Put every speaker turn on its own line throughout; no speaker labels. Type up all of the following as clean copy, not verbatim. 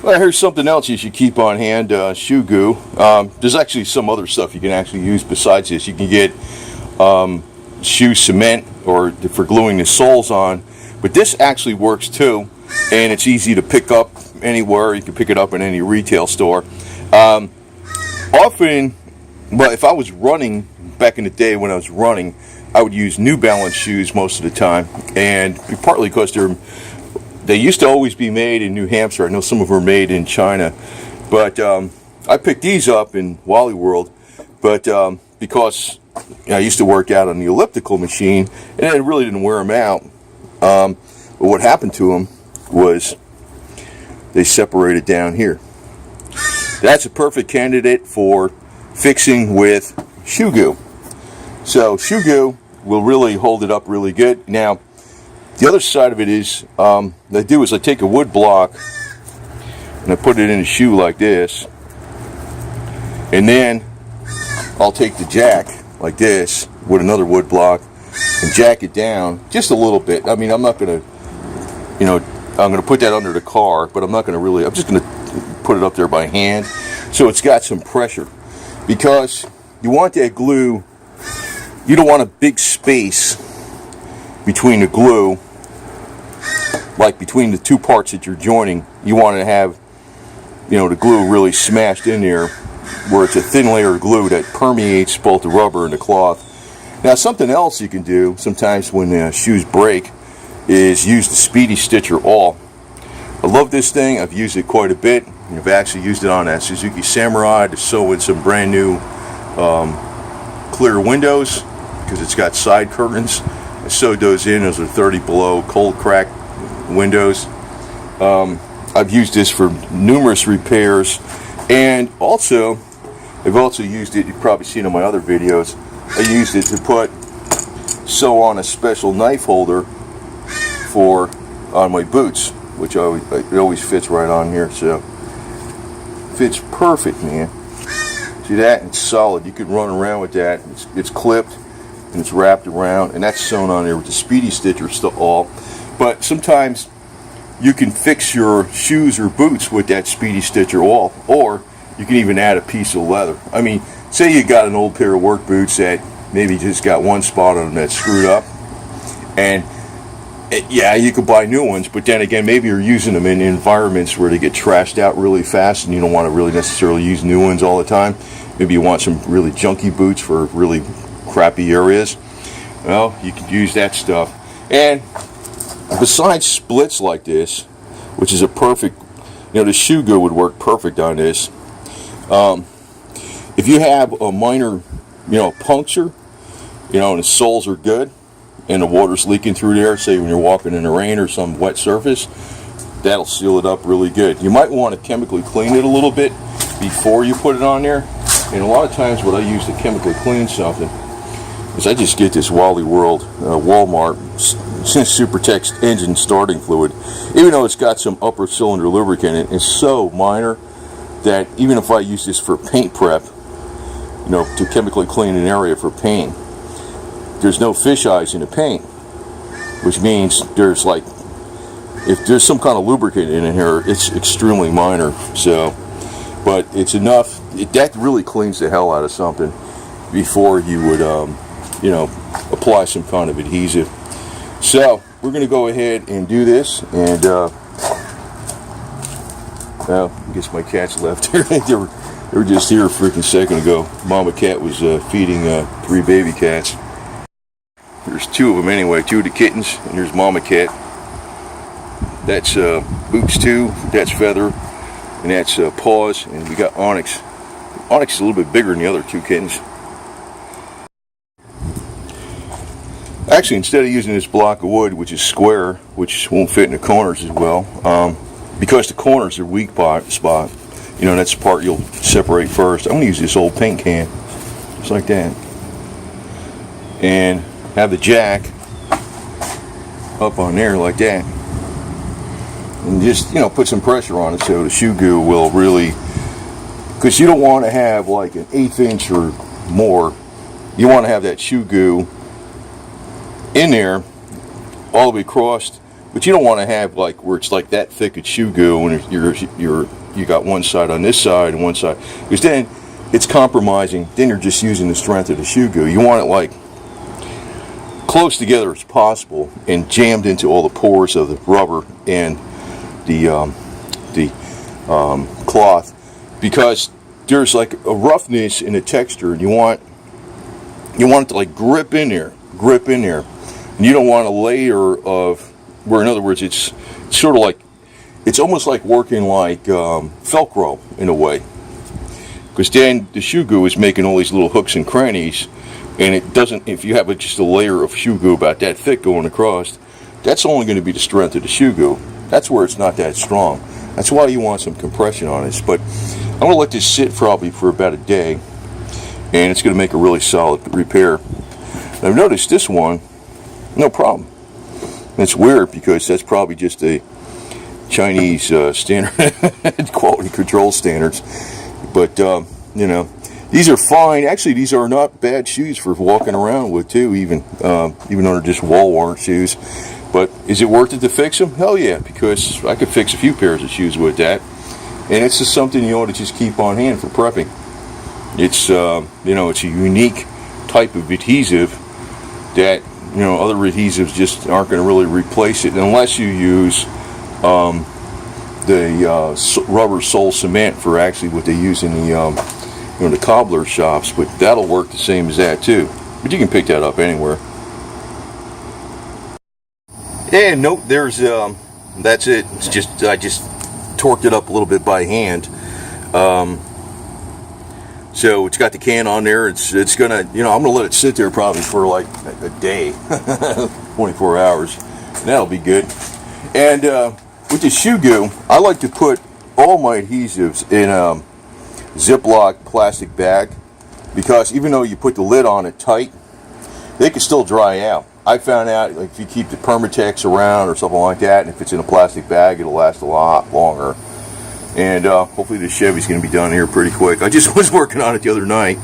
Well, here's something else you should keep on hand, shoe goo. There's actually some other stuff you can actually use besides this. You can get shoe cement or for gluing the soles on, but this actually works too, and it's easy to pick up anywhere. You can pick it up in any retail store. Often, well, if I was running back in the day when I was running, I would use New Balance shoes most of the time, and partly because they used to always be made in New Hampshire. I know some of them are made in China, but I picked these up in Wally World, but because I used to work out on the elliptical machine, and I really didn't wear them out. But what happened to them was they separated down here. That's a perfect candidate for fixing with shoe goo. So shoe goo will really hold it up really good. Now, the other side of it is, what I do is I take a wood block and I put it in a shoe like this, and then I'll take the jack like this with another wood block and jack it down just a little bit. I mean, I'm not going to, I'm going to put that under the car, but I'm not going to really, I'm just going to put it up there by hand so it's got some pressure, because you want that glue, you don't want a big space between the glue, like between the two parts that you're joining. You want to have, the glue really smashed in there where it's a thin layer of glue that permeates both the rubber and the cloth. Now, something else you can do sometimes when shoes break is use the Speedy Stitcher All. I love this thing. I've used it quite a bit. I've actually used it on that Suzuki Samurai to sew in some brand new clear windows, because it's got side curtains. I sewed those in. Those are 30 below cold crack windows. I've used this for numerous repairs, and also I've also used it, you've probably seen in my other videos, I used it to sew on a special knife holder on my boots, which it always fits right on here. So fits perfect, man. See that? It's solid. You could run around with that. It's clipped and it's wrapped around, and that's sewn on there with the Speedy Stitcher All. But sometimes you can fix your shoes or boots with that Speedy Stitcher All, or you can even add a piece of leather. I mean, say you got an old pair of work boots that maybe just got one spot on them that's screwed up, and yeah, you could buy new ones, but then again, maybe you're using them in environments where they get trashed out really fast and you don't want to really necessarily use new ones all the time. Maybe you want some really junky boots for really crappy areas. Well, you could use that stuff. And besides splits like this, which is a perfect, the shoe goo would work perfect on this. If you have a minor, puncture, and the soles are good, and the water's leaking through there, say when you're walking in the rain or some wet surface, that'll seal it up really good. You might want to chemically clean it a little bit before you put it on there. And a lot of times what I use to chemically clean something is I just get this Wally World Walmart Supertex engine starting fluid. Even though it's got some upper cylinder lubricant in it, it's so minor that even if I use this for paint prep, to chemically clean an area for paint, there's no fish eyes in the paint, which means if there's some kind of lubricant in here, it's extremely minor. So, but it's enough. That really cleans the hell out of something before you would, apply some kind of adhesive. So we're going to go ahead and do this, and well, I guess my cats left here. They were just here a freaking second ago. Mama cat was feeding 3 baby cats. There's 2 of them anyway, 2 of the kittens, and there's Mama cat. That's Boots 2, that's Feather, and that's Paws, and we got Onyx. Onyx is a little bit bigger than the other 2 kittens. Actually, instead of using this block of wood, which is square, which won't fit in the corners as well, because the corners are weak spot, that's the part you'll separate first. I'm going to use this old paint can, just like that, and have the jack up on there like that, and just put some pressure on it so the shoe goo will really, because you don't want to have like an 1/8 inch or more. You want to have that shoe goo in there all the way across But you don't want to have like where it's like that thick of shoe goo, and you got one side on this side and one side, because then it's compromising. Then you're just using the strength of the shoe goo. You want it like close together as possible and jammed into all the pores of the rubber and the cloth, because there's like a roughness in the texture, and you want it to like grip in there, and you don't want a layer of where, in other words, it's sort of like, it's almost like working like Velcro in a way, because then the shoe goo is making all these little hooks and crannies, and it doesn't, if you have just a layer of shoe goo about that thick going across, that's only going to be the strength of the shoe goo. That's where it's not that strong. That's why you want some compression on this. But I'm going to let this sit probably for about a day, and it's going to make a really solid repair. Now, I've noticed this one, no problem. It's weird because that's probably just a Chinese standard quality control standards. But, you know, these are fine. Actually, these are not bad shoes for walking around with, too, even though they're just wall-worn shoes. But is it worth it to fix them? Hell yeah, because I could fix a few pairs of shoes with that. And it's just something you ought to just keep on hand for prepping. It's, you know, it's a unique type of adhesive that, you know, other adhesives just aren't going to really replace it unless you use the rubber sole cement for actually what they use in the, you know, the cobbler shops. But that'll work the same as that too. But you can pick that up anywhere. And nope, there's that's it. It's just, I just torqued it up a little bit by hand. So it's got the can on there. It's gonna, you know, I'm gonna let it sit there probably for like a day, 24 hours. And that'll be good. And with the shoe goo, I like to put all my adhesives in a Ziploc plastic bag, because even though you put the lid on it tight, they can still dry out. I found out, like, if you keep the Permatex around or something like that, and if it's in a plastic bag, it'll last a lot longer. And hopefully the Chevy's going to be done here pretty quick. I just was working on it the other night.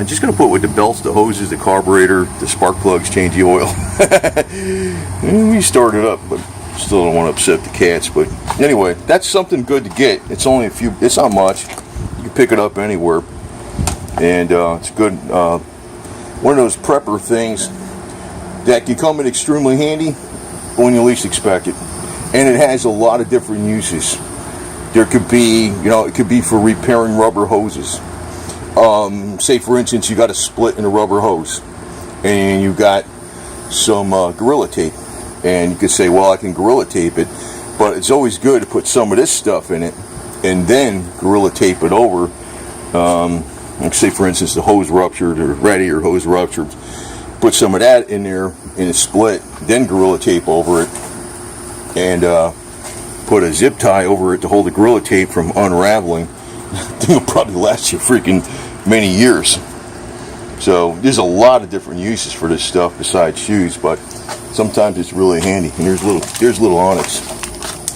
Just going to put with the belts, the hoses, the carburetor, the spark plugs, change the oil. And we started up, but still don't want to upset the cats. But anyway, that's something good to get. It's only a few, it's not much. You can pick it up anywhere. And it's good. One of those prepper things that can come in extremely handy when you least expect it. And it has a lot of different uses. There could be, you know, it could be for repairing rubber hoses. Say, for instance, you got a split in a rubber hose, and you got some Gorilla Tape. And you could say, well, I can Gorilla Tape it, but it's always good to put some of this stuff in it, and then Gorilla Tape it over. Like, say, for instance, the hose ruptured, or radiator hose ruptured. Put some of that in there in a split, then Gorilla Tape over it, and put a zip tie over it to hold the Gorilla Tape from unraveling. Thing will probably last you freaking many years. So there's a lot of different uses for this stuff besides shoes, but sometimes it's really handy. And there's little Onyx.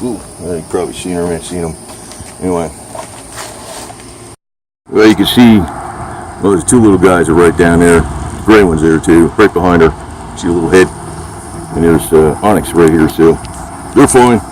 Ooh, you probably seen her. I haven't seen them. Anyway, well, you can see, well, there's two little guys are right down there. Gray one's there too, right behind her. See a little head, and there's Onyx right here. So they're fine.